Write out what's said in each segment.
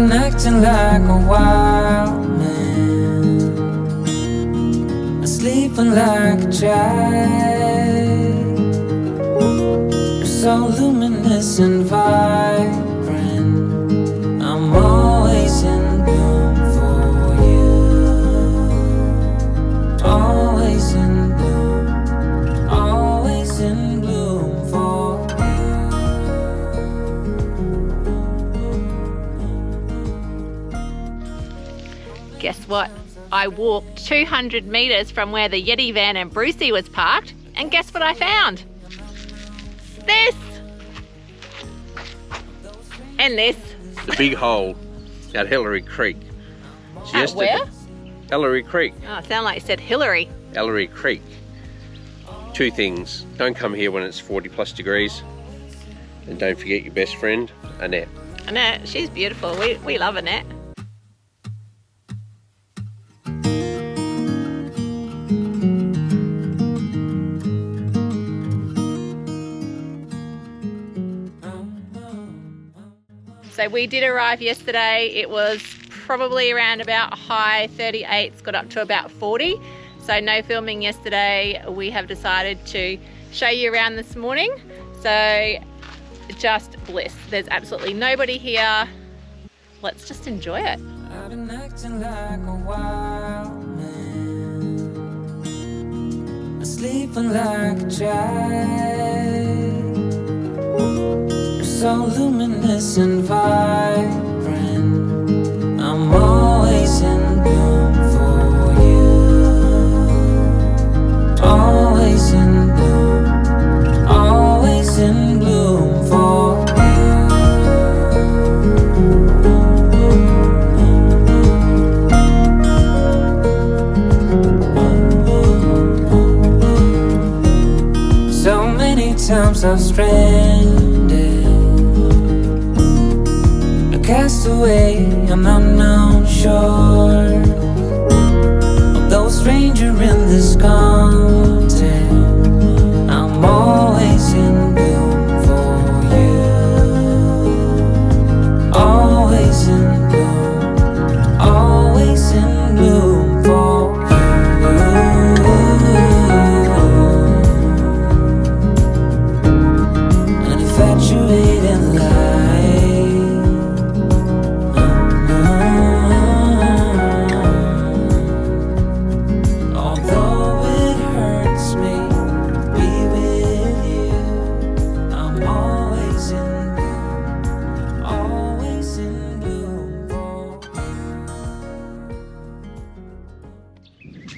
been acting like a wild man, sleeping like a child. You're so luminous and vibrant, I'm always in bloom for you. Always in bloom, always in bloom for you. Guess what? I walked 200 metres from where the Yeti van and Brucey was parked, and guess what I found? This! And this. The Big Hole at Ellery Creek. At where? Ellery Creek. Oh, sound like you said Hillary. Ellery Creek. Two things. Don't come here when it's 40 plus degrees. And don't forget your best friend, Annette. Annette, she's beautiful. We love Annette. So we did arrive yesterday. It was probably around about high 38s, got up to about 40. So no filming yesterday. We have decided to show you around this morning. So just bliss. There's absolutely nobody here. Let's just enjoy it. I've been acting like a wild man, sleeping like a child. You're so luminous and vibrant, I'm always in bloom for you. Always in bloom, always in bloom for you. So many times I've stranded, cast away on unknown shore of those stranger in this continent. I'm always in bloom for you. Always in bloom, always in bloom for you. An infatuated life.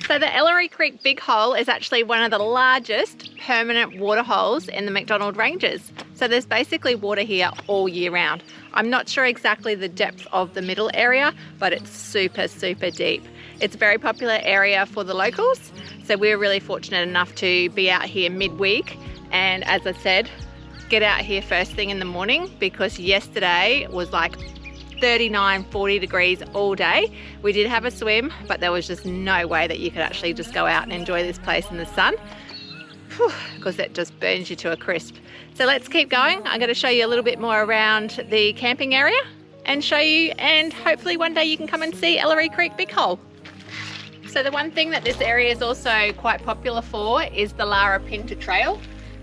So the Ellery Creek Big Hole is actually one of the largest permanent water holes in the MacDonnell Ranges. So there's basically water here all year round. I'm not sure exactly the depth of the middle area, but it's super, super deep. It's a very popular area for the locals. So we're really fortunate enough to be out here midweek. And as I said, get out here first thing in the morning, because yesterday was like 39, 40 degrees all day. We did have a swim, but there was just no way that you could actually just go out and enjoy this place in the sun, because it just burns you to a crisp. So let's keep going. I'm going to show you a little bit more around the camping area and show you, and hopefully one day you can come and see Ellery Creek Big Hole. So the one thing that this area is also quite popular for is the Lara Pinta Trail.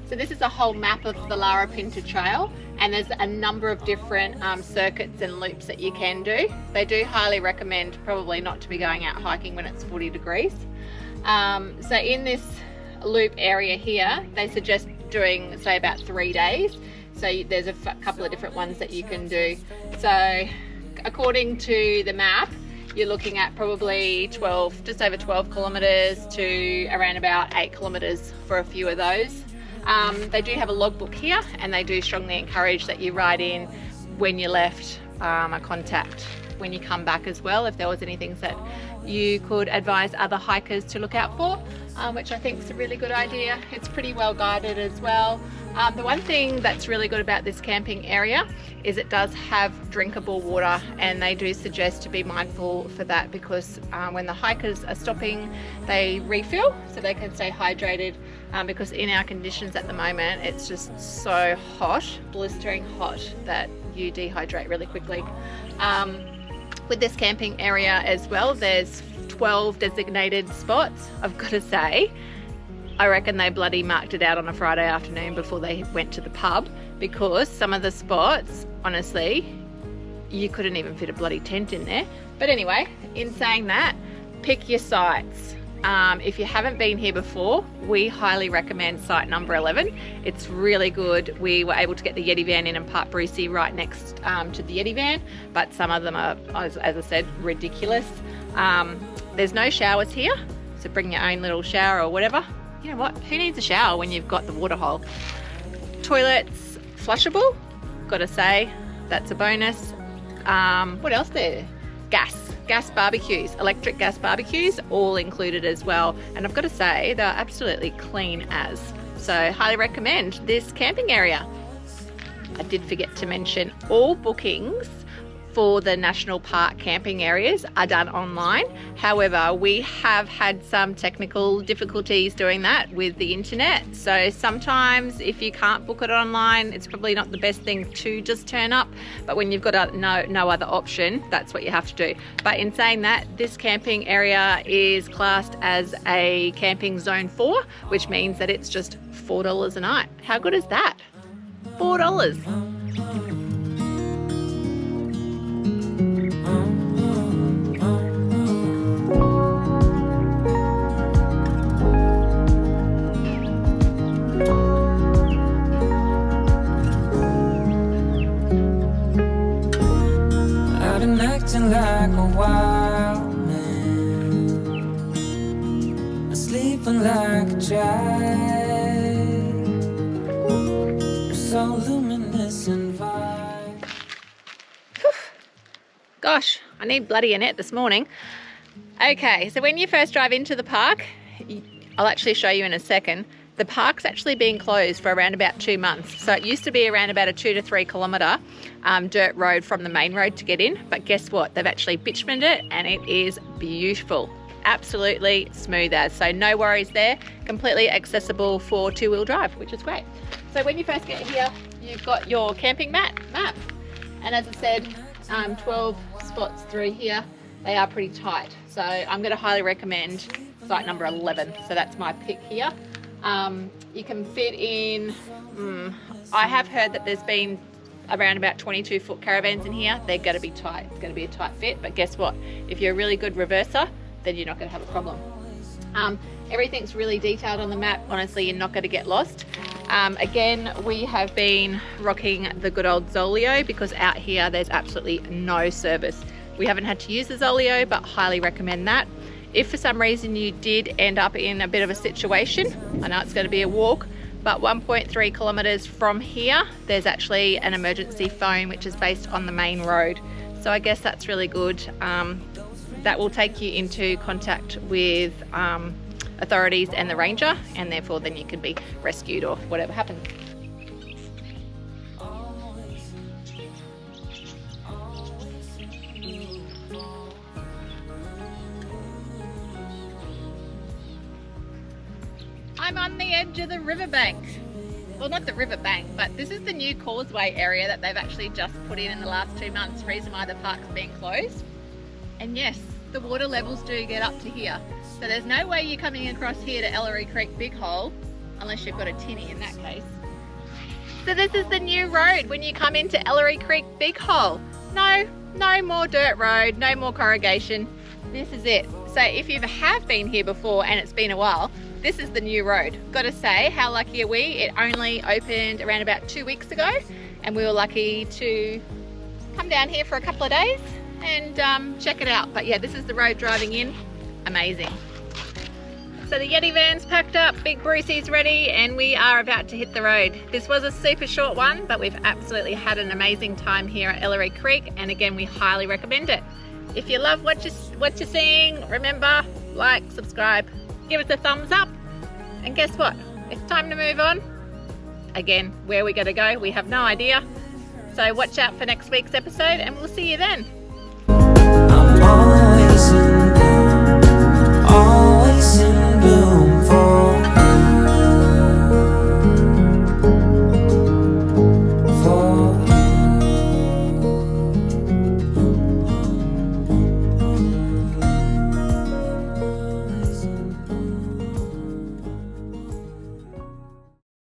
So this is a whole map of the Lara Pinta Trail, and there's a number of different circuits and loops that you can do. They do highly recommend probably not to be going out hiking when it's 40 degrees. So in this loop area here, they suggest doing, say, about 3 days. So there's a couple of different ones that you can do. So according to the map, you're looking at probably just over 12 kilometres to around about 8 kilometres for a few of those. They do have a logbook here, and they do strongly encourage that you write in when you left, a contact when you come back as well, if there was anything that you could advise other hikers to look out for, which I think is a really good idea. It's pretty well guided as well. The one thing that's really good about this camping area is it does have drinkable water, and they do suggest to be mindful for that, because when the hikers are stopping, they refill so they can stay hydrated, because in our conditions at the moment, it's just so hot, blistering hot, that you dehydrate really quickly. With this camping area as well, there's 12 designated spots. I've got to say, I reckon they bloody marked it out on a Friday afternoon before they went to the pub, because some of the spots, honestly, you couldn't even fit a bloody tent in there. But anyway, in saying that, pick your sites. If you haven't been here before, we highly recommend site number 11. It's really good. We were able to get the Yeti van in and park Brucey right next to the Yeti van, but some of them are, as I said, ridiculous. There's no showers here, so bring your own little shower or whatever. You know what? Who needs a shower when you've got the water hole? Toilets flushable. Gotta say, that's a bonus. What else there? Gas barbecues, electric gas barbecues, all included as well. And I've got to say, they're absolutely clean as. So highly recommend this camping area. I did forget to mention, all bookings for the national park camping areas are done online. However, we have had some technical difficulties doing that with the internet. So sometimes if you can't book it online, it's probably not the best thing to just turn up. But when you've got no other option, that's what you have to do. But in saying that, this camping area is classed as a camping zone 4, which means that it's just $4 a night. How good is that? $4. I've been acting like a wild man, sleeping like a child, so luminous and vibrant. Gosh, I need bloody Annette this morning. Okay, so when you first drive into the park, I'll actually show you in a second, the park's actually been closed for around about 2 months. So it used to be around about a 2 to 3 kilometre dirt road from the main road to get in. But guess what? They've actually bitumened it and it is beautiful. Absolutely smooth as. So no worries there. Completely accessible for 2-wheel drive, which is great. So when you first get here, you've got your camping map. And as I said, 12 spots through here. They are pretty tight. So I'm going to highly recommend site number 11. So that's my pick here. You can fit in, I have heard that there's been around about 22-foot caravans in here. They're going to be tight. It's going to be a tight fit. But guess what? If you're a really good reverser, then you're not going to have a problem. Everything's really detailed on the map. Honestly, you're not going to get lost. Again, we have been rocking the good old Zoleo because out here there's absolutely no service. We haven't had to use the Zoleo, but highly recommend that. If for some reason you did end up in a bit of a situation, I know it's going to be a walk, but 1.3 kilometres from here, there's actually an emergency phone which is based on the main road. So I guess that's really good. That will take you into contact with authorities and the ranger, and therefore then you can be rescued or whatever happens. I'm on the edge of the riverbank. Well, not the riverbank, but this is the new causeway area that they've actually just put in the last 2 months, reason why the park's been closed. And yes, the water levels do get up to here. So there's no way you're coming across here to Ellery Creek Big Hole, unless you've got a tinny in that case. So this is the new road when you come into Ellery Creek Big Hole. No more dirt road, no more corrugation. This is it. So if you have been here before and it's been a while, this is the new road. Got to say, how lucky are we? It only opened around about 2 weeks ago, and we were lucky to come down here for a couple of days and check it out. But yeah, this is the road driving in. Amazing. So the Yeti van's packed up, Big Brucey's ready, and we are about to hit the road. This was a super short one, but we've absolutely had an amazing time here at Ellery Creek, and again, we highly recommend it. If you love what you're seeing, remember, like, subscribe, give us a thumbs up, and guess what? It's time to move on. Again, where we're going to go, we have no idea. So watch out for next week's episode, and we'll see you then.